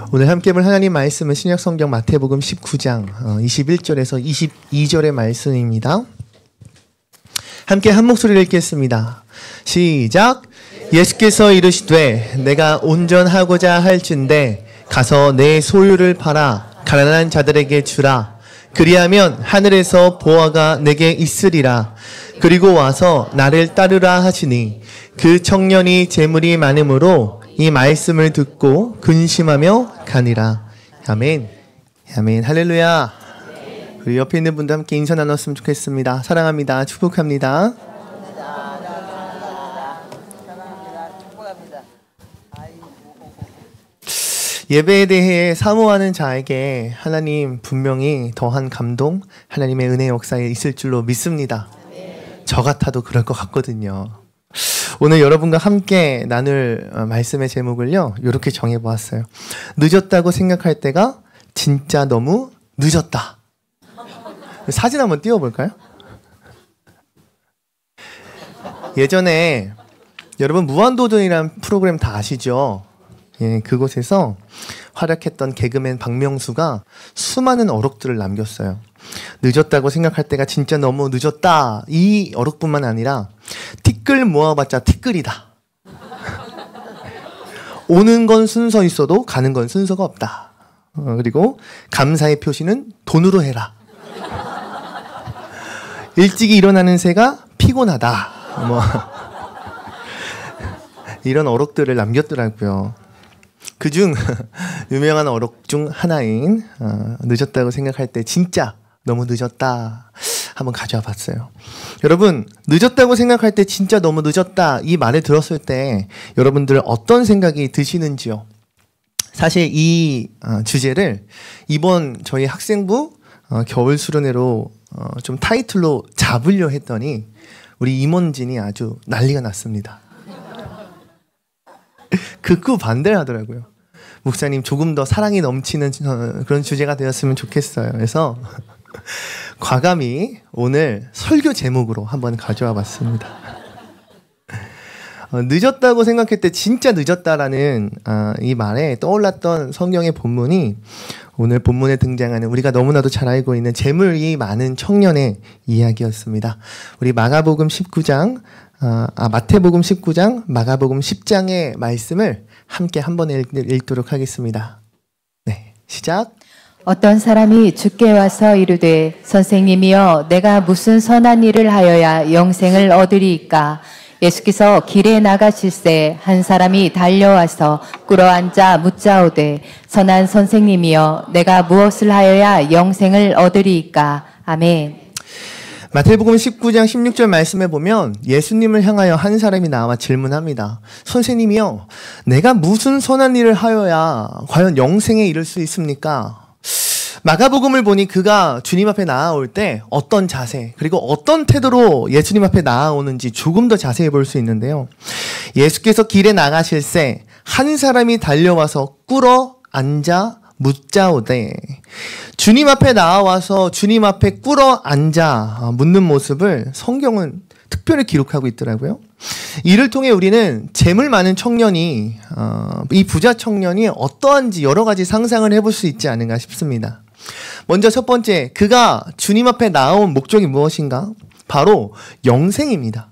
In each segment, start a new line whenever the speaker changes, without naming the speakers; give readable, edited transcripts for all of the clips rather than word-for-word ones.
오늘 함께 볼 하나님 말씀은 신약성경 마태복음 19장 21절에서 22절의 말씀입니다. 함께 한 목소리를 읽겠습니다. 시작. 예수께서 이르시되 내가 온전하고자 할진대 가서 내 소유를 팔아 가난한 자들에게 주라. 그리하면 하늘에서 보화가 내게 있으리라. 그리고 와서 나를 따르라 하시니 그 청년이 재물이 많으므로 이 말씀을 듣고 근심하며 가니라. 아멘. 아멘. 할렐루야. 우리 옆에 있는 분도 함께 인사 나눴으면 좋겠습니다. 사랑합니다. 축복합니다. 예배에 대해 사모하는 자에게 하나님 분명히 더한 감동, 하나님의 은혜 역사에 있을 줄로 믿습니다. 저 같아도 그럴 것 같거든요. 오늘 여러분과 함께 나눌 말씀의 제목을요, 이렇게 정해보았어요. 늦었다고 생각할 때가 진짜 너무 늦었다. 사진 한번 띄워볼까요? 예전에 여러분 무한도전이라는 프로그램 다 아시죠? 예, 그곳에서 활약했던 개그맨 박명수가 수많은 어록들을 남겼어요. 늦었다고 생각할 때가 진짜 너무 늦었다. 이 어록뿐만 아니라 티끌 모아봤자 티끌이다. 오는 건 순서 있어도 가는 건 순서가 없다. 그리고 감사의 표시는 돈으로 해라. 일찍이 일어나는 새가 피곤하다. 뭐 이런 어록들을 남겼더라고요. 그중 유명한 어록 중 하나인 늦었다고 생각할 때 진짜 너무 늦었다 한번 가져와 봤어요. 여러분, 늦었다고 생각할 때 진짜 너무 늦었다 이 말을 들었을 때 여러분들 어떤 생각이 드시는지요? 사실 이 주제를 이번 저희 학생부 겨울 수련회로 좀 타이틀로 잡으려 했더니 우리 임원진이 아주 난리가 났습니다. 극구 반대를 하더라고요. 목사님 조금 더 사랑이 넘치는 그런 주제가 되었으면 좋겠어요. 그래서 과감히 오늘 설교 제목으로 한번 가져와 봤습니다. 늦었다고 생각할 때 진짜 늦었다라는 이 말에 떠올랐던 성경의 본문이 오늘 본문에 등장하는 우리가 너무나도 잘 알고 있는 재물이 많은 청년의 이야기였습니다. 우리 마태복음 19장, 마가복음 10장의 말씀을 함께 한번 읽도록 하겠습니다. 네, 시작.
어떤 사람이 주께 와서 이르되 선생님이여 내가 무슨 선한 일을 하여야 영생을 얻으리이까? 예수께서 길에 나가실새 한 사람이 달려와서 꿇어앉아 묻자오되 선한 선생님이여 내가 무엇을 하여야 영생을 얻으리이까? 아멘.
마태복음 19장 16절 말씀에 보면 예수님을 향하여 한 사람이 나와 질문합니다. 선생님이요, 내가 무슨 선한 일을 하여야 과연 영생에 이를 수 있습니까? 마가복음을 보니 그가 주님 앞에 나아올 때 어떤 자세 그리고 어떤 태도로 예수님 앞에 나아오는지 조금 더 자세히 볼 수 있는데요. 예수께서 길에 나가실새 한 사람이 달려와서 꿇어 앉아 묻자오되, 주님 앞에 나와서 주님 앞에 꿇어 앉아 묻는 모습을 성경은 특별히 기록하고 있더라고요. 이를 통해 우리는 재물 많은 청년이 이 부자 청년이 어떠한지 여러 가지 상상을 해볼 수 있지 않은가 싶습니다. 먼저 첫 번째, 그가 주님 앞에 나온 목적이 무엇인가? 바로 영생입니다.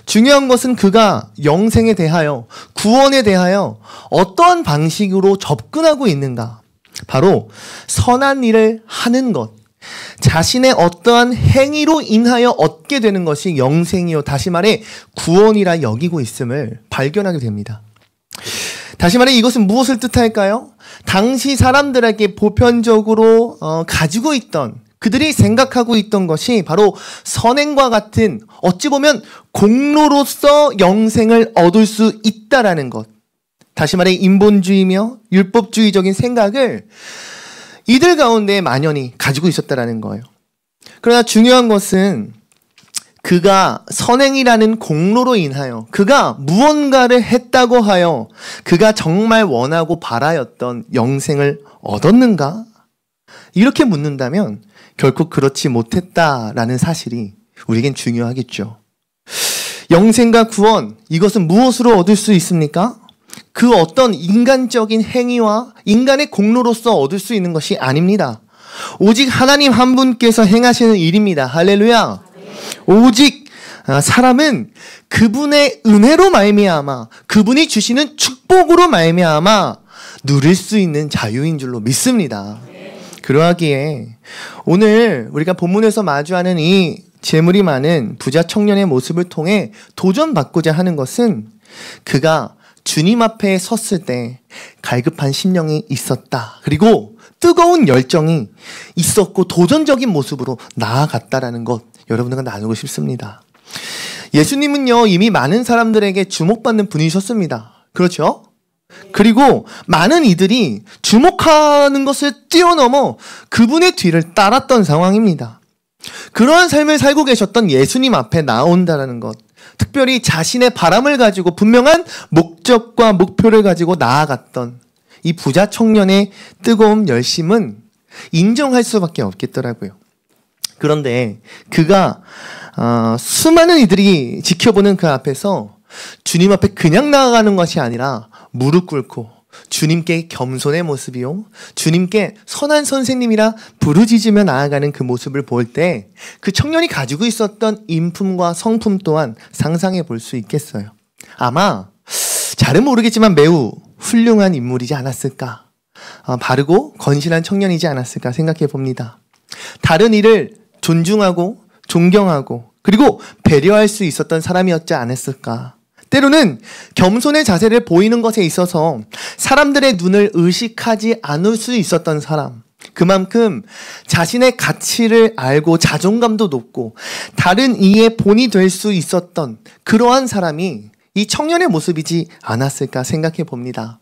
중요한 것은 그가 영생에 대하여, 구원에 대하여 어떠한 방식으로 접근하고 있는가? 바로 선한 일을 하는 것, 자신의 어떠한 행위로 인하여 얻게 되는 것이 영생이요, 다시 말해 구원이라 여기고 있음을 발견하게 됩니다. 다시 말해 이것은 무엇을 뜻할까요? 당시 사람들에게 보편적으로 가지고 있던, 그들이 생각하고 있던 것이 바로 선행과 같은, 어찌 보면 공로로서 영생을 얻을 수 있다라는 것. 다시 말해 인본주의며 율법주의적인 생각을 이들 가운데 만연히 가지고 있었다라는 거예요. 그러나 중요한 것은 그가 선행이라는 공로로 인하여 그가 무언가를 했다고 하여 그가 정말 원하고 바라였던 영생을 얻었는가? 이렇게 묻는다면 결코 그렇지 못했다라는 사실이 우리에겐 중요하겠죠. 영생과 구원, 이것은 무엇으로 얻을 수 있습니까? 그 어떤 인간적인 행위와 인간의 공로로서 얻을 수 있는 것이 아닙니다. 오직 하나님 한 분께서 행하시는 일입니다. 할렐루야. 오직 사람은 그분의 은혜로 말미암아 그분이 주시는 축복으로 말미암아 누릴 수 있는 자유인 줄로 믿습니다. 그러하기에 오늘 우리가 본문에서 마주하는 이 재물이 많은 부자 청년의 모습을 통해 도전받고자 하는 것은 그가 주님 앞에 섰을 때 갈급한 심령이 있었다. 그리고 뜨거운 열정이 있었고 도전적인 모습으로 나아갔다라는 것 여러분들과 나누고 싶습니다. 예수님은요 이미 많은 사람들에게 주목받는 분이셨습니다. 그렇죠? 그리고 많은 이들이 주목하는 것을 뛰어넘어 그분의 뒤를 따랐던 상황입니다. 그러한 삶을 살고 계셨던 예수님 앞에 나온다는 것, 특별히 자신의 바람을 가지고 분명한 목적과 목표를 가지고 나아갔던 이 부자 청년의 뜨거운 열심은 인정할 수밖에 없겠더라고요. 그런데 그가 수많은 이들이 지켜보는 그 앞에서 주님 앞에 그냥 나아가는 것이 아니라 무릎 꿇고 주님께 겸손의 모습이요, 주님께 선한 선생님이라 부르짖으며 나아가는 그 모습을 볼 때 그 청년이 가지고 있었던 인품과 성품 또한 상상해 볼 수 있겠어요. 아마 잘은 모르겠지만 매우 훌륭한 인물이지 않았을까, 바르고 건실한 청년이지 않았을까 생각해 봅니다. 다른 이를 존중하고 존경하고 그리고 배려할 수 있었던 사람이었지 않았을까. 때로는 겸손의 자세를 보이는 것에 있어서 사람들의 눈을 의식하지 않을 수 있었던 사람, 그만큼 자신의 가치를 알고 자존감도 높고 다른 이의 본이 될 수 있었던 그러한 사람이 이 청년의 모습이지 않았을까 생각해 봅니다.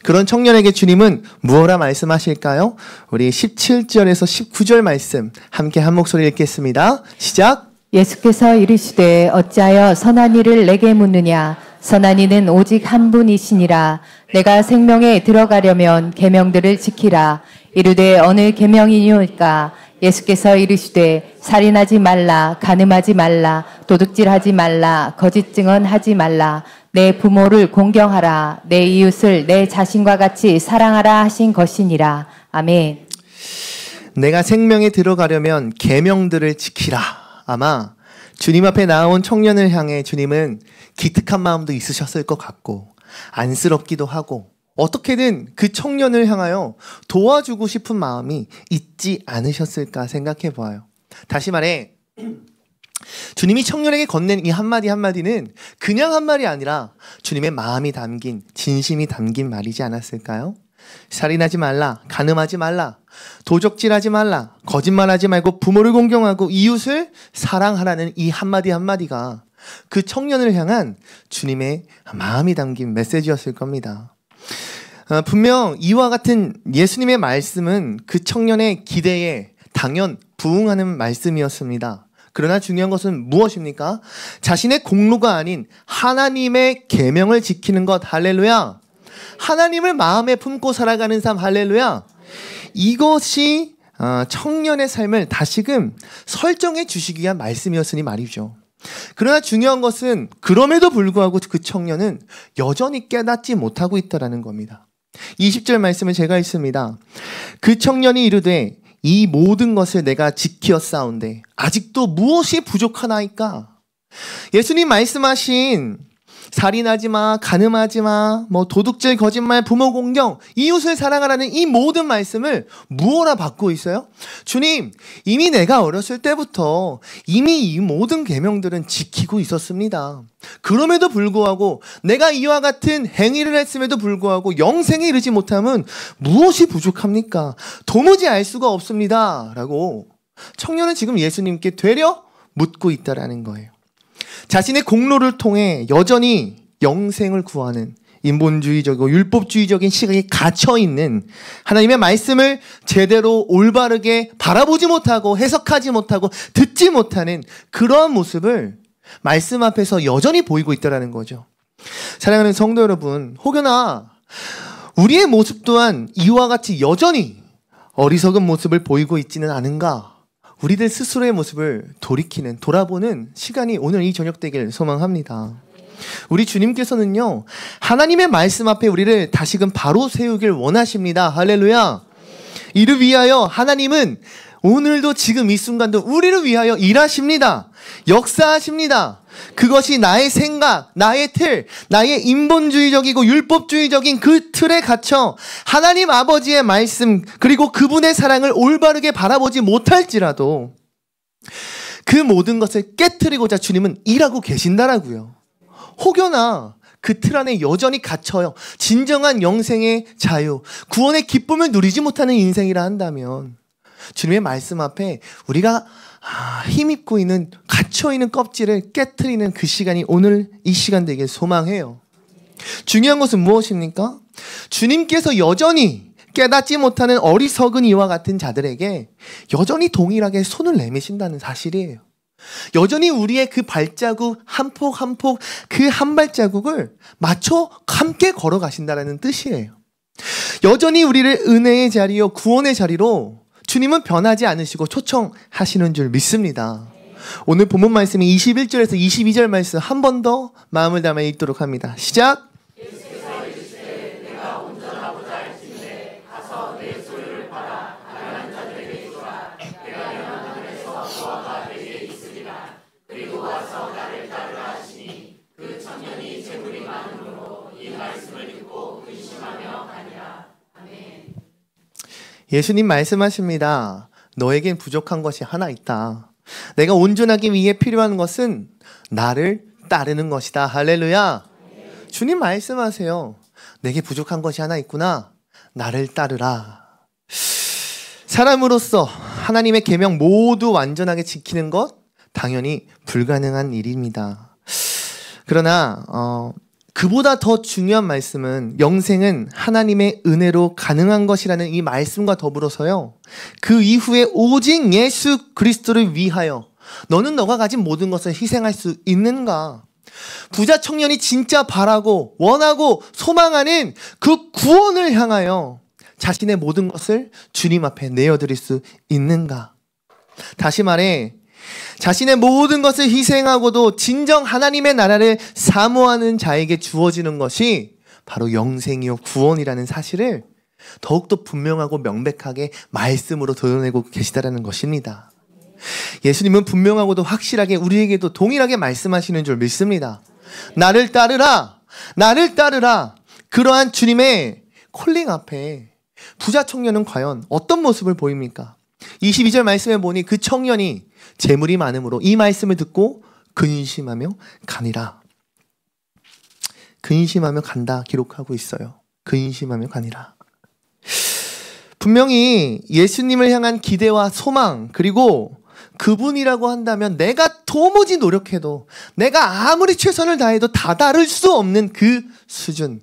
그런 청년에게 주님은 무엇라 말씀하실까요? 우리 17절에서 19절 말씀 함께 한 목소리 읽겠습니다. 시작.
예수께서 이르시되 어찌하여 선한 이를 내게 묻느냐. 선한 이는 오직 한 분이시니라. 내가 생명에 들어가려면 계명들을 지키라. 이르되 어느 계명이뇨일까? 예수께서 이르시되 살인하지 말라, 간음하지 말라, 도둑질하지 말라, 거짓 증언하지 말라, 내 부모를 공경하라, 내 이웃을 내 자신과 같이 사랑하라 하신 것이니라. 아멘.
내가 생명에 들어가려면 계명들을 지키라. 아마 주님 앞에 나온 청년을 향해 주님은 기특한 마음도 있으셨을 것 같고 안쓰럽기도 하고 어떻게든 그 청년을 향하여 도와주고 싶은 마음이 있지 않으셨을까 생각해 보아요. 다시 말해 주님이 청년에게 건넨 이 한마디 한마디는 그냥 한 말이 아니라 주님의 마음이 담긴, 진심이 담긴 말이지 않았을까요? 살인하지 말라, 간음하지 말라, 도적질하지 말라, 거짓말하지 말고 부모를 공경하고 이웃을 사랑하라는 이 한마디 한마디가 그 청년을 향한 주님의 마음이 담긴 메시지였을 겁니다. 분명 이와 같은 예수님의 말씀은 그 청년의 기대에 당연 부응하는 말씀이었습니다. 그러나 중요한 것은 무엇입니까? 자신의 공로가 아닌 하나님의 계명을 지키는 것. 할렐루야. 하나님을 마음에 품고 살아가는 삶. 할렐루야. 이것이 청년의 삶을 다시금 설정해 주시기 위한 말씀이었으니 말이죠. 그러나 중요한 것은 그럼에도 불구하고 그 청년은 여전히 깨닫지 못하고 있다는 겁니다. 20절 말씀을 제가 읽습니다. 그 청년이 이르되 이 모든 것을 내가 지키었사온데 아직도 무엇이 부족하나이까? 예수님 말씀하신 살인하지 마, 간음하지 마, 도둑질, 거짓말, 부모 공경, 이웃을 사랑하라는 이 모든 말씀을 무엇라 받고 있어요? 주님, 이미 내가 어렸을 때부터 이미 이 모든 계명들은 지키고 있었습니다. 그럼에도 불구하고 내가 이와 같은 행위를 했음에도 불구하고 영생에 이르지 못함은 무엇이 부족합니까? 도무지 알 수가 없습니다. 라고 청년은 지금 예수님께 되려 묻고 있다라는 거예요. 자신의 공로를 통해 여전히 영생을 구하는 인본주의적이고 율법주의적인 시각에 갇혀있는 하나님의 말씀을 제대로 올바르게 바라보지 못하고 해석하지 못하고 듣지 못하는 그러한 모습을 말씀 앞에서 여전히 보이고 있다는 거죠. 사랑하는 성도 여러분, 혹여나 우리의 모습 또한 이와 같이 여전히 어리석은 모습을 보이고 있지는 않은가? 우리들 스스로의 모습을 돌아보는 시간이 오늘 이 저녁 되길 소망합니다. 우리 주님께서는요, 하나님의 말씀 앞에 우리를 다시금 바로 세우길 원하십니다. 할렐루야. 이를 위하여 하나님은 오늘도 지금 이 순간도 우리를 위하여 일하십니다. 역사하십니다. 그것이 나의 생각, 나의 틀, 나의 인본주의적이고 율법주의적인 그 틀에 갇혀 하나님 아버지의 말씀 그리고 그분의 사랑을 올바르게 바라보지 못할지라도 그 모든 것을 깨트리고자 주님은 일하고 계신다라고요. 혹여나 그 틀 안에 여전히 갇혀요. 진정한 영생의 자유, 구원의 기쁨을 누리지 못하는 인생이라 한다면 주님의 말씀 앞에 우리가 힘입고 있는, 갇혀있는 껍질을 깨트리는 그 시간이 오늘 이 시간 되길 소망해요. 중요한 것은 무엇입니까? 주님께서 여전히 깨닫지 못하는 어리석은 이와 같은 자들에게 여전히 동일하게 손을 내미신다는 사실이에요. 여전히 우리의 그 발자국 한 폭 한 폭 그 한 발자국을 맞춰 함께 걸어가신다는 뜻이에요. 여전히 우리를 은혜의 자리요 구원의 자리로 주님은 변하지 않으시고 초청하시는 줄 믿습니다. 오늘 본문 말씀이 21절에서 22절 말씀 한 번 더 마음을 담아 읽도록 합니다. 시작! 예수님 말씀하십니다. 너에겐 부족한 것이 하나 있다. 내가 온전하기 위해 필요한 것은 나를 따르는 것이다. 할렐루야. 주님 말씀하세요. 내게 부족한 것이 하나 있구나. 나를 따르라. 사람으로서 하나님의 계명 모두 완전하게 지키는 것 당연히 불가능한 일입니다. 그러나 그보다 더 중요한 말씀은 영생은 하나님의 은혜로 가능한 것이라는 이 말씀과 더불어서요. 그 이후에 오직 예수 그리스도를 위하여 너는 너가 가진 모든 것을 희생할 수 있는가? 부자 청년이 진짜 바라고 원하고 소망하는 그 구원을 향하여 자신의 모든 것을 주님 앞에 내어드릴 수 있는가? 다시 말해 자신의 모든 것을 희생하고도 진정 하나님의 나라를 사모하는 자에게 주어지는 것이 바로 영생이요 구원이라는 사실을 더욱더 분명하고 명백하게 말씀으로 드러내고 계시다라는 것입니다. 예수님은 분명하고도 확실하게 우리에게도 동일하게 말씀하시는 줄 믿습니다. 나를 따르라, 나를 따르라. 그러한 주님의 콜링 앞에 부자 청년은 과연 어떤 모습을 보입니까? 22절 말씀에 보니 그 청년이 재물이 많음으로 이 말씀을 듣고 근심하며 가니라. 근심하며 간다 기록하고 있어요. 근심하며 가니라. 분명히 예수님을 향한 기대와 소망 그리고 그분이라고 한다면 내가 도무지 노력해도 내가 아무리 최선을 다해도 다다를 수 없는 그 수준,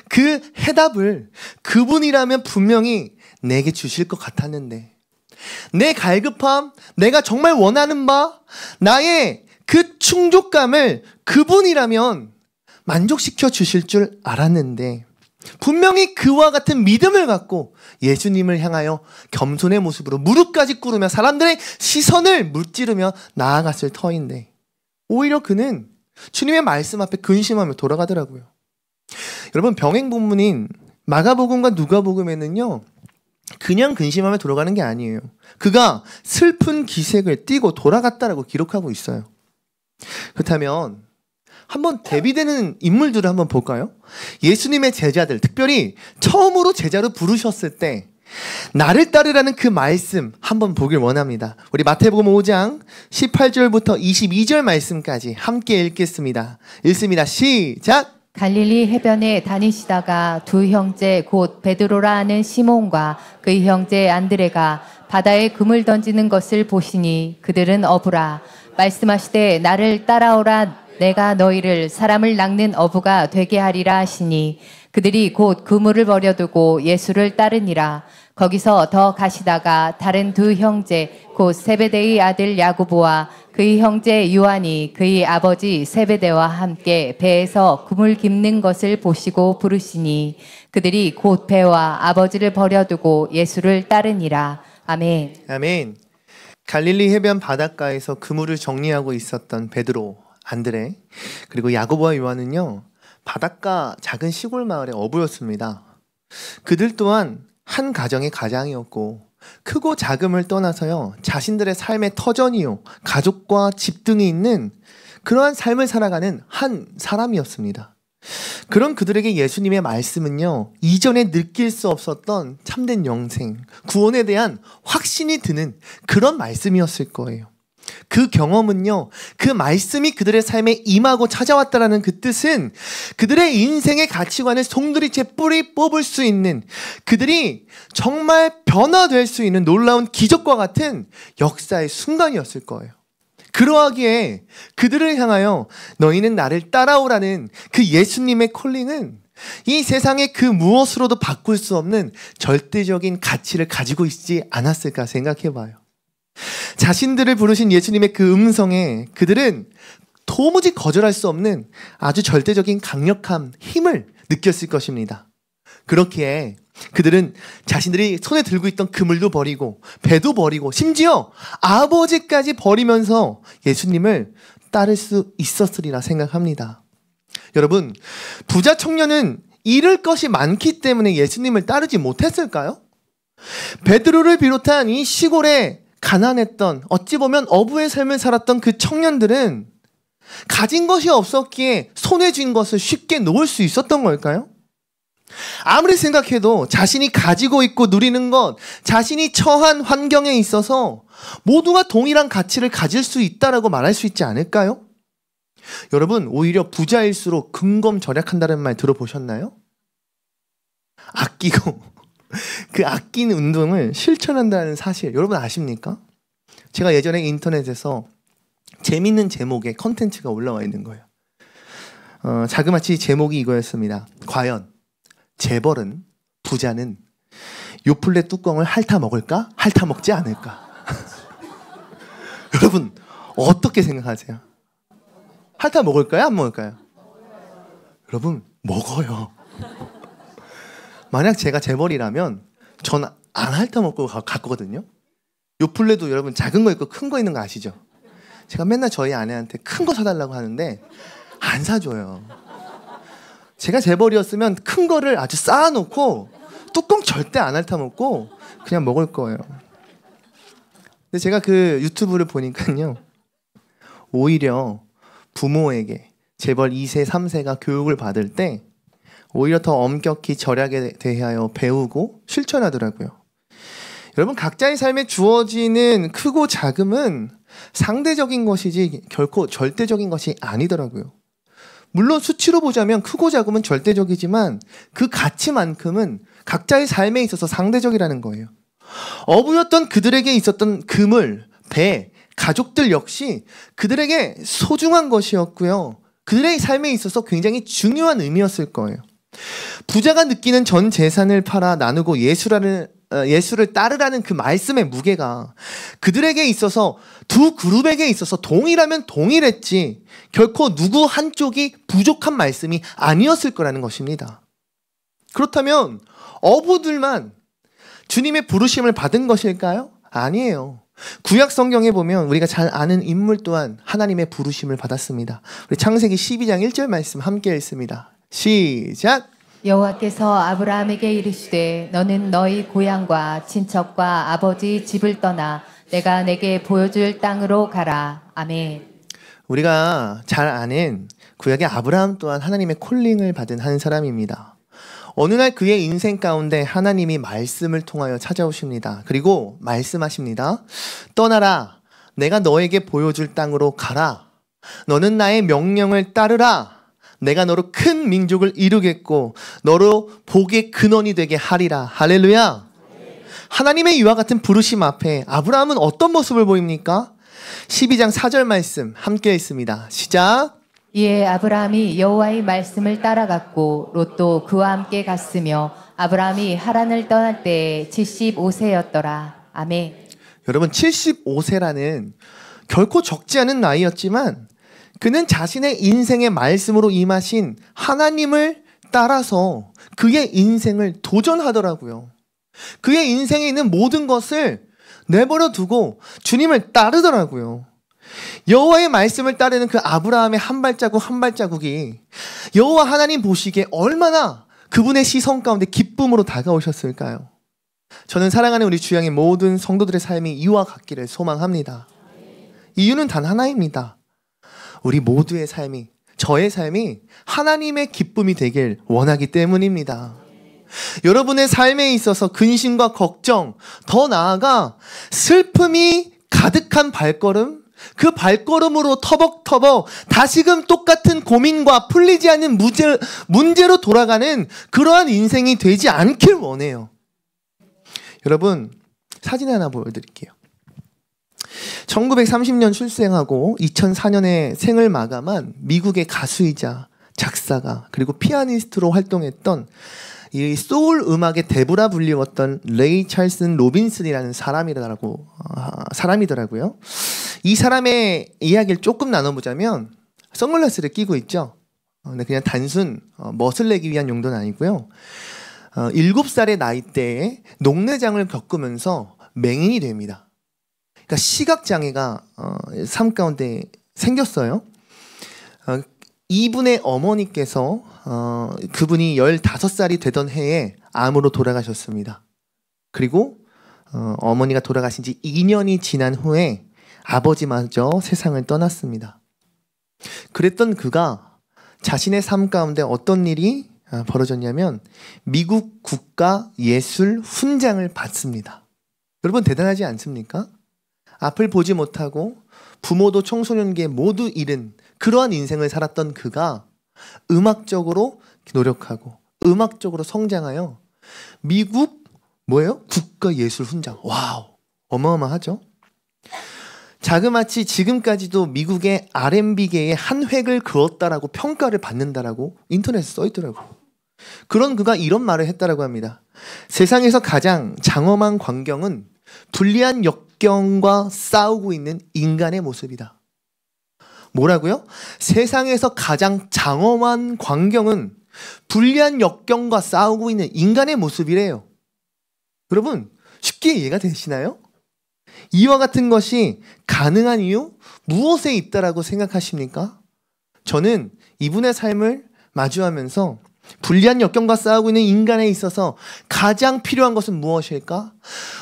그 해답을 그분이라면 분명히 내게 주실 것 같았는데 내 갈급함, 내가 정말 원하는 바, 나의 그 충족감을 그분이라면 만족시켜 주실 줄 알았는데 분명히 그와 같은 믿음을 갖고 예수님을 향하여 겸손의 모습으로 무릎까지 꿇으며 사람들의 시선을 물찌르며 나아갔을 터인데 오히려 그는 주님의 말씀 앞에 근심하며 돌아가더라고요. 여러분 병행 본문인 마가복음과 누가복음에는요 그냥 근심하며 돌아가는 게 아니에요. 그가 슬픈 기색을 띠고 돌아갔다라고 기록하고 있어요. 그렇다면 한번 대비되는 인물들을 한번 볼까요? 예수님의 제자들, 특별히 처음으로 제자로 부르셨을 때 나를 따르라는 그 말씀 한번 보길 원합니다. 우리 마태복음 5장 18절부터 22절 말씀까지 함께 읽겠습니다. 읽습니다. 시작!
갈릴리 해변에 다니시다가 두 형제 곧 베드로라 하는 시몬과 그의 형제 안드레가 바다에 금을 던지는 것을 보시니 그들은 어부라. 말씀하시되 나를 따라오라. 내가 너희를 사람을 낚는 어부가 되게 하리라 하시니 그들이 곧 그물을 버려두고 예수를 따르니라. 거기서 더 가시다가 다른 두 형제 곧 세베대의 아들 야고보와 그의 형제 요한이 그의 아버지 세베대와 함께 배에서 그물 깁는 것을 보시고 부르시니 그들이 곧 배와 아버지를 버려두고 예수를 따르니라. 아멘.
아멘. 갈릴리 해변 바닷가에서 그물을 정리하고 있었던 베드로, 안드레, 그리고 야고보와 요한은요, 바닷가 작은 시골 마을의 어부였습니다. 그들 또한 한 가정의 가장이었고 크고 작음을 떠나서요, 자신들의 삶의 터전이요, 가족과 집 등이 있는 그러한 삶을 살아가는 한 사람이었습니다. 그런 그들에게 예수님의 말씀은요, 이전에 느낄 수 없었던 참된 영생, 구원에 대한 확신이 드는 그런 말씀이었을 거예요. 그 경험은요, 그 말씀이 그들의 삶에 임하고 찾아왔다라는 그 뜻은 그들의 인생의 가치관을 송두리째 뿌리 뽑을 수 있는, 그들이 정말 변화될 수 있는 놀라운 기적과 같은 역사의 순간이었을 거예요. 그러하기에 그들을 향하여 너희는 나를 따라오라는 그 예수님의 콜링은 이 세상의 그 무엇으로도 바꿀 수 없는 절대적인 가치를 가지고 있지 않았을까 생각해봐요. 자신들을 부르신 예수님의 그 음성에 그들은 도무지 거절할 수 없는 아주 절대적인 강력한 힘을 느꼈을 것입니다. 그렇기에 그들은 자신들이 손에 들고 있던 그물도 버리고 배도 버리고 심지어 아버지까지 버리면서 예수님을 따를 수 있었으리라 생각합니다. 여러분, 부자 청년은 잃을 것이 많기 때문에 예수님을 따르지 못했을까요? 베드로를 비롯한 이 시골에 가난했던, 어찌 보면 어부의 삶을 살았던 그 청년들은 가진 것이 없었기에 손에 쥔 것을 쉽게 놓을 수 있었던 걸까요? 아무리 생각해도 자신이 가지고 있고 누리는 것, 자신이 처한 환경에 있어서 모두가 동일한 가치를 가질 수 있다라고 말할 수 있지 않을까요? 여러분, 오히려 부자일수록 근검절약한다는 말 들어보셨나요? 아끼고 그 아끼는 운동을 실천한다는 사실 여러분 아십니까? 제가 예전에 인터넷에서 재밌는 제목의 컨텐츠가 올라와 있는 거예요. 자그마치 제목이 이거였습니다. 과연 재벌은, 부자는 요플레 뚜껑을 핥아 먹을까? 핥아 먹지 않을까? 여러분 어떻게 생각하세요? 핥아 먹을까요? 안 먹을까요? 여러분 먹어요. 만약 제가 재벌이라면 전 안 핥아 먹고 갔거든요. 요플레도 여러분 작은 거 있고 큰 거 있는 거 아시죠? 제가 맨날 저희 아내한테 큰 거 사달라고 하는데 안 사줘요. 제가 재벌이었으면 큰 거를 아주 쌓아놓고 뚜껑 절대 안 핥아먹고 그냥 먹을 거예요. 근데 제가 그 유튜브를 보니까요, 오히려 부모에게 재벌 2세, 3세가 교육을 받을 때 오히려 더 엄격히 절약에 대하여 배우고 실천하더라고요. 여러분, 각자의 삶에 주어지는 크고 작음은 상대적인 것이지 결코 절대적인 것이 아니더라고요. 물론 수치로 보자면 크고 작음은 절대적이지만 그 가치만큼은 각자의 삶에 있어서 상대적이라는 거예요. 어부였던 그들에게 있었던 그물, 배, 가족들 역시 그들에게 소중한 것이었고요. 그들의 삶에 있어서 굉장히 중요한 의미였을 거예요. 부자가 느끼는 전 재산을 팔아 나누고 예수를 따르라는 그 말씀의 무게가 그들에게 있어서, 두 그룹에게 있어서 동일하면 동일했지 결코 누구 한쪽이 부족한 말씀이 아니었을 거라는 것입니다. 그렇다면 어부들만 주님의 부르심을 받은 것일까요? 아니에요. 구약 성경에 보면 우리가 잘 아는 인물 또한 하나님의 부르심을 받았습니다. 우리 창세기 12장 1절 말씀 함께 읽습니다. 시작.
여호와께서 아브라함에게 이르시되 너는 너희 고향과 친척과 아버지 집을 떠나 내가 내게 보여줄 땅으로 가라. 아멘.
우리가 잘 아는 구약의 아브라함 또한 하나님의 콜링을 받은 한 사람입니다. 어느 날 그의 인생 가운데 하나님이 말씀을 통하여 찾아오십니다. 그리고 말씀하십니다. 떠나라. 내가 너에게 보여줄 땅으로 가라. 너는 나의 명령을 따르라. 내가 너로 큰 민족을 이루겠고 너로 복의 근원이 되게 하리라. 할렐루야. 하나님의 이와 같은 부르심 앞에 아브라함은 어떤 모습을 보입니까? 12장 4절 말씀 함께 읽습니다. 시작.
이에 아브라함이 여호와의 말씀을 따라갔고 롯도 그와 함께 갔으며 아브라함이 하란을 떠날 때에 75세였더라. 아멘.
여러분, 75세라는 결코 적지 않은 나이였지만 그는 자신의 인생의 말씀으로 임하신 하나님을 따라서 그의 인생을 도전하더라고요. 그의 인생에 있는 모든 것을 내버려 두고 주님을 따르더라고요. 여호와의 말씀을 따르는 그 아브라함의 한 발자국 한 발자국이 여호와 하나님 보시기에 얼마나 그분의 시선 가운데 기쁨으로 다가오셨을까요? 저는 사랑하는 우리 주양의 모든 성도들의 삶이 이와 같기를 소망합니다. 이유는 단 하나입니다. 우리 모두의 삶이, 저의 삶이 하나님의 기쁨이 되길 원하기 때문입니다. 여러분의 삶에 있어서 근심과 걱정, 더 나아가 슬픔이 가득한 발걸음, 그 발걸음으로 터벅터벅 다시금 똑같은 고민과 풀리지 않는 문제로 돌아가는 그러한 인생이 되지 않길 원해요. 여러분, 사진 하나 보여드릴게요. 1930년 출생하고 2004년에 생을 마감한 미국의 가수이자 작사가 그리고 피아니스트로 활동했던 이 소울 음악의 대부라 불리웠던 레이 찰슨 로빈슨이라는 사람이더라고요. 이 사람의 이야기를 조금 나눠보자면 선글라스를 끼고 있죠. 근데 그냥 단순 멋을 내기 위한 용도는 아니고요. 7살의 나이대에 녹내장을 겪으면서 맹인이 됩니다. 그러니까 시각장애가 삶 가운데 생겼어요. 이분의 어머니께서 그분이 15살이 되던 해에 암으로 돌아가셨습니다. 그리고 어머니가 돌아가신 지 2년이 지난 후에 아버지마저 세상을 떠났습니다. 그랬던 그가 자신의 삶 가운데 어떤 일이 벌어졌냐면 미국 국가 예술 훈장을 받습니다. 여러분 대단하지 않습니까? 앞을 보지 못하고 부모도 청소년기에 모두 잃은 그러한 인생을 살았던 그가 음악적으로 노력하고 음악적으로 성장하여 미국 국가예술훈장. 와우, 어마어마하죠. 자그마치 지금까지도 미국의 R&B계의 한 획을 그었다라고 평가를 받는다라고 인터넷에 써있더라고요. 그런 그가 이런 말을 했다라고 합니다. 세상에서 가장 장엄한 광경은 불리한 역경과 싸우고 있는 인간의 모습이다. 뭐라고요? 세상에서 가장 장엄한 광경은 불리한 역경과 싸우고 있는 인간의 모습이래요. 여러분, 쉽게 이해가 되시나요? 이와 같은 것이 가능한 이유? 무엇에 있다라고 생각하십니까? 저는 이분의 삶을 마주하면서 불리한 역경과 싸우고 있는 인간에 있어서 가장 필요한 것은 무엇일까?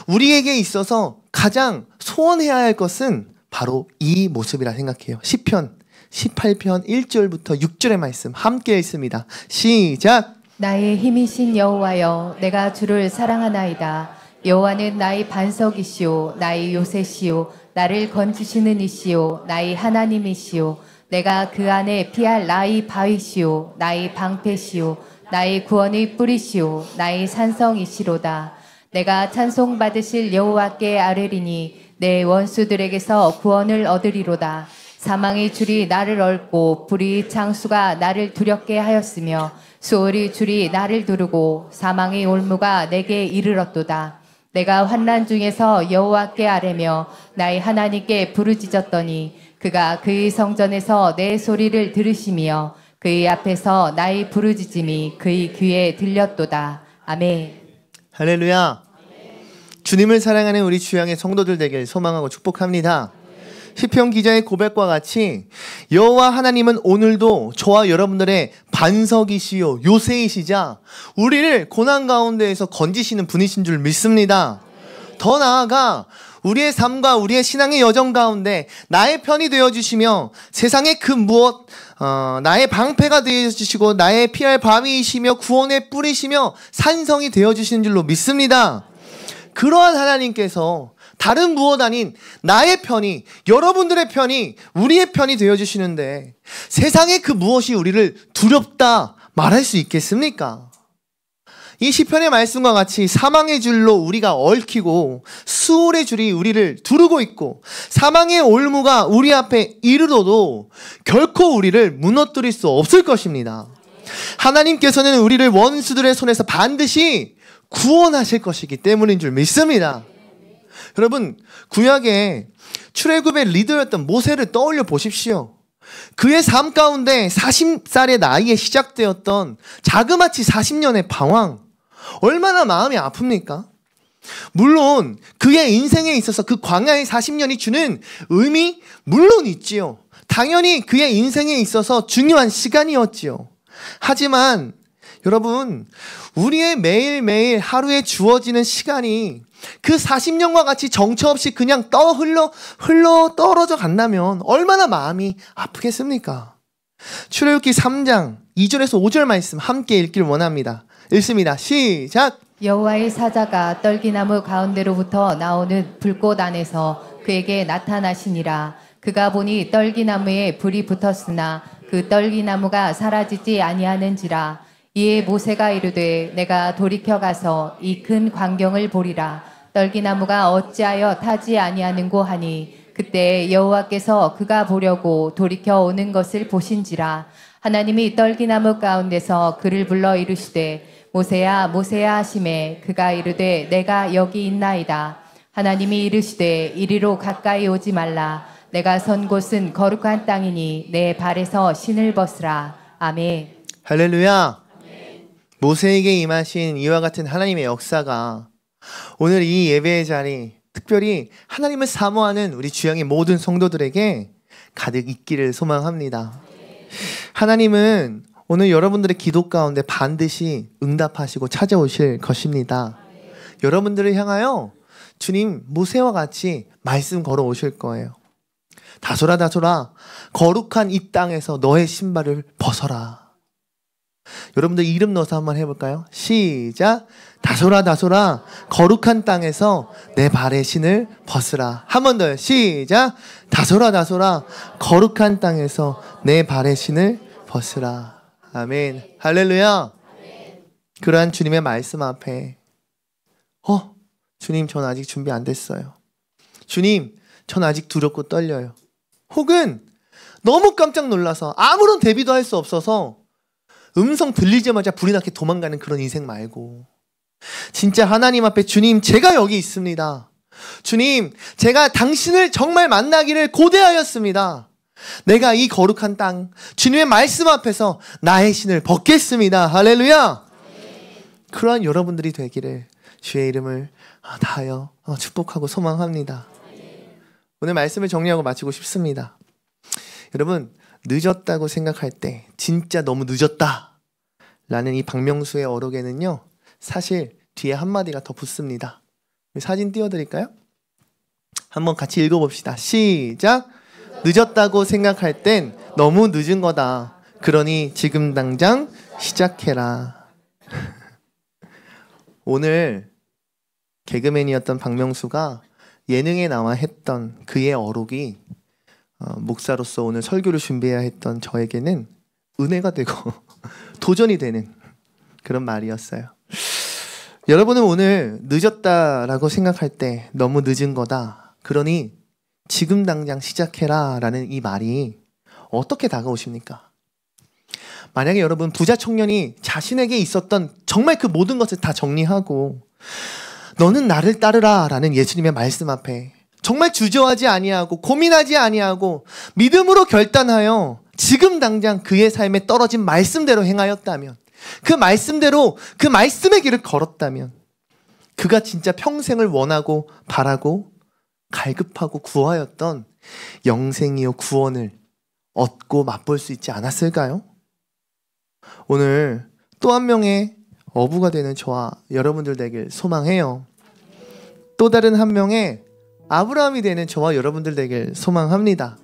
우리에게 있어서 가장 소원해야 할 것은 바로 이 모습이라 생각해요. 시편 18편 1절부터 6절의 말씀 함께 읽습니다. 시작!
나의 힘이신 여호와여, 내가 주를 사랑하나이다. 여호와는 나의 반석이시오, 나의 요새시오, 나를 건지시는 이시오, 나의 하나님이시오. 내가 그 안에 피할 나의 바위시오, 나의 방패시오, 나의 구원의 뿌리시오, 나의 산성이시로다. 내가 찬송받으실 여호와께 아뢰리니 내 원수들에게서 구원을 얻으리로다. 사망의 줄이 나를 얽고 불의 창수가 나를 두렵게 하였으며 수월의 줄이 나를 두르고 사망의 올무가 내게 이르렀도다. 내가 환난 중에서 여호와께 아뢰며 나의 하나님께 부르짖었더니 그가 그의 성전에서 내 소리를 들으시며 그의 앞에서 나의 부르짖음이 그의 귀에 들렸도다. 아멘.
할렐루야. 주님을 사랑하는 우리 주양의 성도들 되길 소망하고 축복합니다. 시편 기자의 고백과 같이 여호와 하나님은 오늘도 저와 여러분들의 반석이시요 요새이시자 우리를 고난 가운데에서 건지시는 분이신 줄 믿습니다. 더 나아가 우리의 삶과 우리의 신앙의 여정 가운데 나의 편이 되어주시며 세상의 그 무엇 나의 방패가 되어주시고 나의 피할 바위이시며 구원의 뿌리시며 산성이 되어주시는 줄로 믿습니다. 그러한 하나님께서 다른 무엇 아닌 나의 편이, 여러분들의 편이, 우리의 편이 되어주시는데 세상의 그 무엇이 우리를 두렵다 말할 수 있겠습니까? 이 시편의 말씀과 같이 사망의 줄로 우리가 얽히고 수월의 줄이 우리를 두르고 있고 사망의 올무가 우리 앞에 이르러도 결코 우리를 무너뜨릴 수 없을 것입니다. 하나님께서는 우리를 원수들의 손에서 반드시 구원하실 것이기 때문인 줄 믿습니다. 여러분, 구약의 출애굽의 리더였던 모세를 떠올려 보십시오. 그의 삶 가운데 40살의 나이에 시작되었던 자그마치 40년의 방황, 얼마나 마음이 아픕니까? 물론 그의 인생에 있어서 그 광야의 40년이 주는 의미 물론 있지요. 당연히 그의 인생에 있어서 중요한 시간이었지요. 하지만 여러분, 우리의 매일매일 하루에 주어지는 시간이 그 40년과 같이 정처 없이 그냥 흘러 떨어져 간다면 얼마나 마음이 아프겠습니까? 출애굽기 3장 2절에서 5절 말씀 함께 읽길 원합니다. 읽습니다. 시작!
여호와의 사자가 떨기나무 가운데로부터 나오는 불꽃 안에서 그에게 나타나시니라. 그가 보니 떨기나무에 불이 붙었으나 그 떨기나무가 사라지지 아니하는지라. 이에 모세가 이르되 내가 돌이켜 가서 이 큰 광경을 보리라. 떨기나무가 어찌하여 타지 아니하는고 하니 그때 여호와께서 그가 보려고 돌이켜 오는 것을 보신지라. 하나님이 떨기나무 가운데서 그를 불러 이르시되 모세야 모세야 하시매 그가 이르되 내가 여기 있나이다. 하나님이 이르시되 이리로 가까이 오지 말라. 내가 선 곳은 거룩한 땅이니 내 발에서 신을 벗으라. 아멘.
할렐루야. 모세에게 임하신 이와 같은 하나님의 역사가 오늘 이 예배의 자리, 특별히 하나님을 사모하는 우리 주양의 모든 성도들에게 가득 있기를 소망합니다. 하나님은 오늘 여러분들의 기도 가운데 반드시 응답하시고 찾아오실 것입니다. 여러분들을 향하여 주님 모세와 같이 말씀 걸어오실 거예요. 다소라 다소라 거룩한 이 땅에서 너의 신발을 벗어라. 여러분들 이름 넣어서 한번 해볼까요? 시작! 다소라 다소라 거룩한 땅에서 내 발의 신을 벗으라. 한 번 더요. 시작! 다소라 다소라 거룩한 땅에서 내 발의 신을 벗으라. 아멘. 할렐루야. 그러한 주님의 말씀 앞에 주님 전 아직 준비 안 됐어요. 주님 전 아직 두렵고 떨려요. 혹은 너무 깜짝 놀라서 아무런 대비도 할 수 없어서 음성 들리자마자 불이 나게 도망가는 그런 인생 말고 진짜 하나님 앞에 주님 제가 여기 있습니다. 주님 제가 당신을 정말 만나기를 고대하였습니다. 내가 이 거룩한 땅 주님의 말씀 앞에서 나의 신을 벗겠습니다. 할렐루야. 그러한 여러분들이 되기를 주의 이름을 다하여 축복하고 소망합니다. 오늘 말씀을 정리하고 마치고 싶습니다. 여러분 늦었다고 생각할 때 진짜 너무 늦었다 라는 이 박명수의 어록에는요 사실 뒤에 한마디가 더 붙습니다. 사진 띄워드릴까요? 한번 같이 읽어봅시다. 시작! 늦었다고 생각할 땐 너무 늦은 거다. 그러니 지금 당장 시작해라. 오늘 개그맨이었던 박명수가 예능에 나와 했던 그의 어록이 목사로서 오늘 설교를 준비해야 했던 저에게는 은혜가 되고 도전이 되는 그런 말이었어요. 여러분은 오늘 늦었다라고 생각할 때 너무 늦은 거다. 그러니 지금 당장 시작해라 라는 이 말이 어떻게 다가오십니까? 만약에 여러분 부자 청년이 자신에게 있었던 정말 그 모든 것을 다 정리하고 너는 나를 따르라 라는 예수님의 말씀 앞에 정말 주저하지 아니하고 고민하지 아니하고 믿음으로 결단하여 지금 당장 그의 삶에 떨어진 말씀대로 행하였다면 그 말씀대로 그 말씀의 길을 걸었다면 그가 진짜 평생을 원하고 바라고 갈급하고 구하였던 영생이요 구원을 얻고 맛볼 수 있지 않았을까요? 오늘 또 한 명의 어부가 되는 저와 여러분들 되길 소망해요. 또 다른 한 명의 아브라함이 되는 저와 여러분들 되길 소망합니다.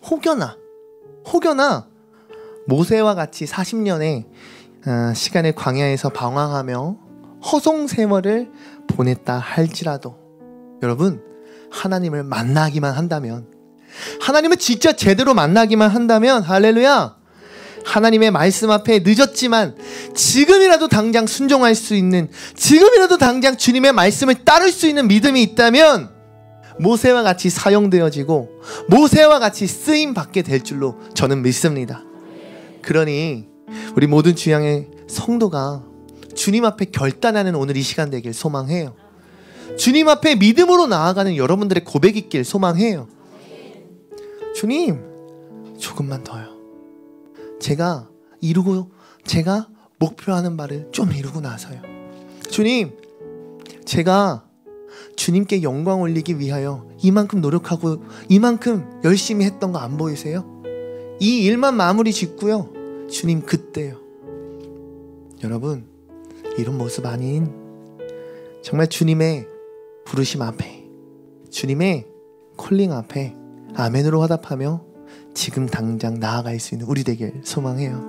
혹여나 모세와 같이 40년의 시간의 광야에서 방황하며 허송세월을 보냈다 할지라도 여러분 하나님을 만나기만 한다면 하나님을 진짜 제대로 만나기만 한다면 할렐루야 하나님의 말씀 앞에 늦었지만 지금이라도 당장 순종할 수 있는 지금이라도 당장 주님의 말씀을 따를 수 있는 믿음이 있다면 모세와 같이 사용되어지고 모세와 같이 쓰임받게 될 줄로 저는 믿습니다. 그러니 우리 모든 주양의 성도가 주님 앞에 결단하는 오늘 이 시간 되길 소망해요. 주님 앞에 믿음으로 나아가는 여러분들의 고백 있길 소망해요. 주님 조금만 더요. 제가 목표하는 바를 좀 이루고 나서요. 주님 제가 주님께 영광 올리기 위하여 이만큼 노력하고 이만큼 열심히 했던 거 안 보이세요? 이 일만 마무리 짓고요, 주님 그때요. 여러분, 이런 모습 아닌 정말 주님의 부르심 앞에, 주님의 콜링 앞에 아멘으로 화답하며 지금 당장 나아갈 수 있는 우리 되길 소망해요.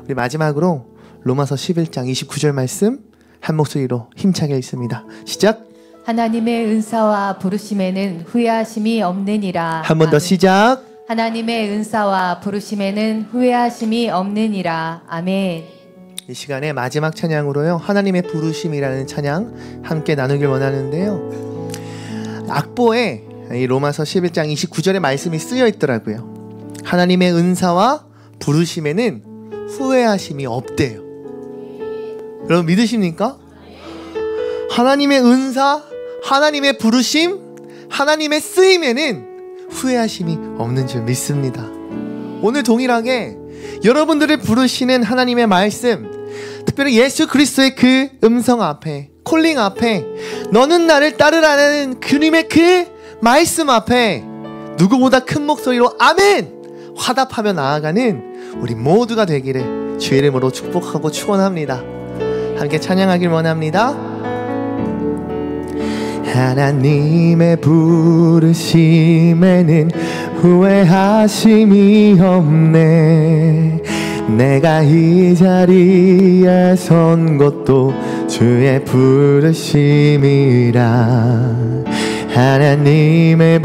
우리 마지막으로 로마서 11장 29절 말씀 한 목소리로 힘차게 읽습니다. 시작.
하나님의 은사와 부르심에는 후회하심이 없느니라.
한 번 더 시작.
하나님의 은사와 부르심에는 후회하심이 없느니라. 아멘.
이 시간에 마지막 찬양으로요, 하나님의 부르심이라는 찬양 함께 나누길 원하는데요, 악보에 이 로마서 11장 29절의 말씀이 쓰여 있더라고요. 하나님의 은사와 부르심에는 후회하심이 없대요. 여러분 믿으십니까? 하나님의 은사, 하나님의 부르심, 하나님의 쓰임에는 후회하심이 없는 줄 믿습니다. 오늘 동일하게 여러분들을 부르시는 하나님의 말씀, 특별히 예수 그리스도의 그 음성 앞에, 콜링 앞에, 너는 나를 따르라는 그님의 그 말씀 앞에 누구보다 큰 목소리로 아멘! 화답하며 나아가는 우리 모두가 되기를 주의 이름으로 축복하고 축원합니다. 함께 찬양하길 원합니다. 하나님의 부르심에는 후회하심이 없네. 내가 이 자리에 선 것도 주의 부르심이라. 하나님의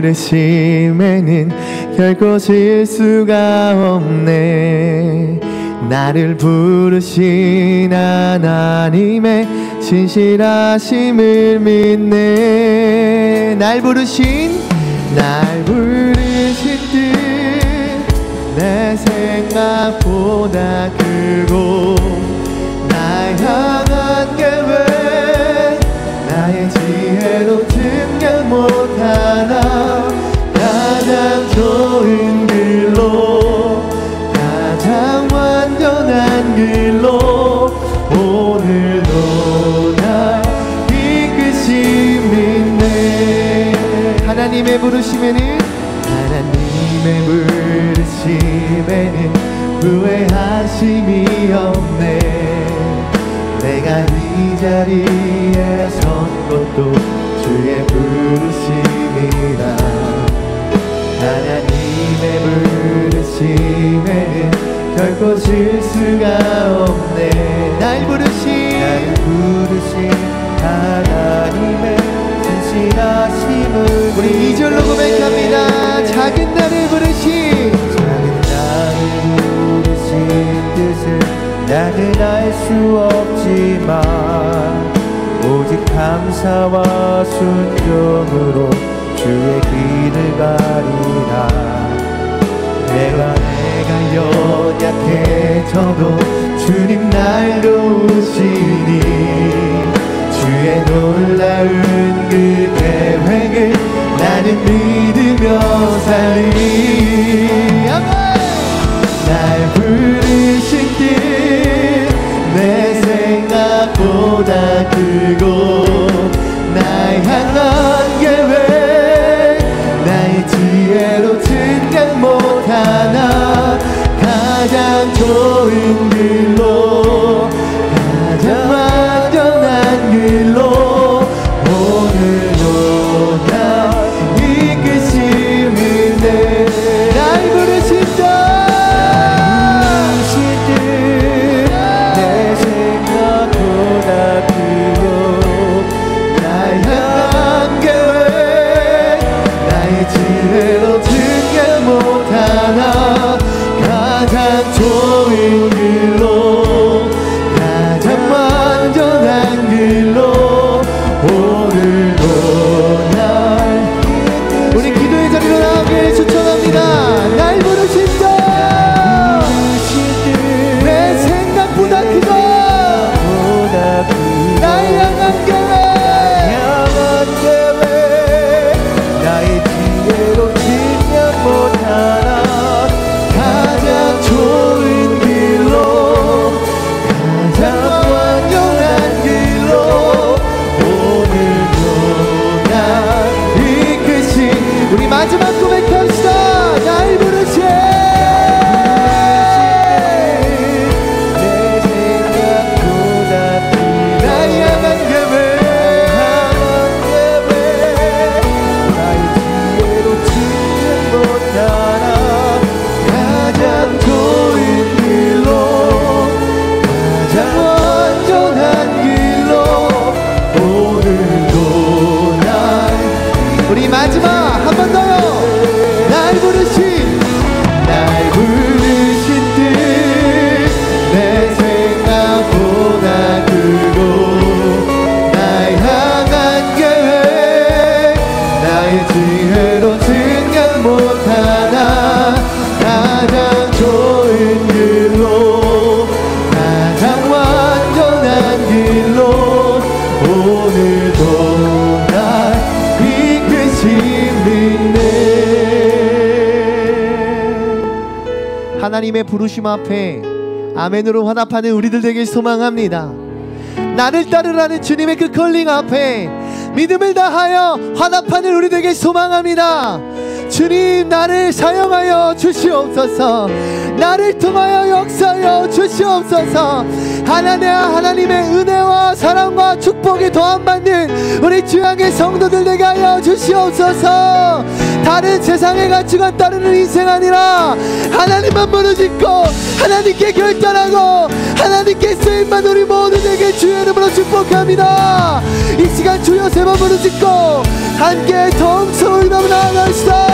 부르심에는 결코 실수가 없네. 나를 부르신 하나님의 진실하심을 믿네. 날 부르신 뜻 내 생각보다 크고 날 향한 계획 나의 지혜로 증명 못하나 가장 좋은 길로 가장 완전한 길로 오늘도 날 이끄심이네. 하나님의 부르심에는 후회하심이 없네. 내가 이 자리에 선 것도 주의 부르심이라. 하나님의 부르심에는 결코 실수가 없네. 날 부르신 하나님의 진실하심을 우리 2절로 고백합니다. 작은 나를 부르신 뜻을 나는 알 수 없지만 오직 감사와 순종으로 주의 길을 가리라. 내가 연약해져도 주님 날 도우시니 주의 놀라운 그 계획을 나는 믿으며 살리. 날 부르신 뜻 내 생각보다 크고 날 향한 계획 나의 지혜로 증명 못하나 가장 좋은 길로 가장 완전한 길로 오늘도 날 이끄심이네. 오늘도 날 이끄시는 하나님의 부르심 앞에 아멘으로 화답하는 우리들 되길 소망합니다. 나를 따르라는 주님의 그 컬링 앞에 믿음을 다하여 화답하는 우리 되길 소망합니다. 주님, 나를 사용하여 주시옵소서. 나를 통하여 역사하여 주시옵소서. 하나님의 은혜와 사랑과 축복이 더함받는 우리 주양의 성도들 되게 하여 주시옵소서. 다른 세상의 가치관 따르는 인생 아니라 하나님만 부르짖고 하나님께 결단하고 하나님께 쓰임만 우리 모두에게 주의 이름으로 축복합니다. 이 시간 주여 세 번 부르짖고 함께 동서울로 나아갑시다.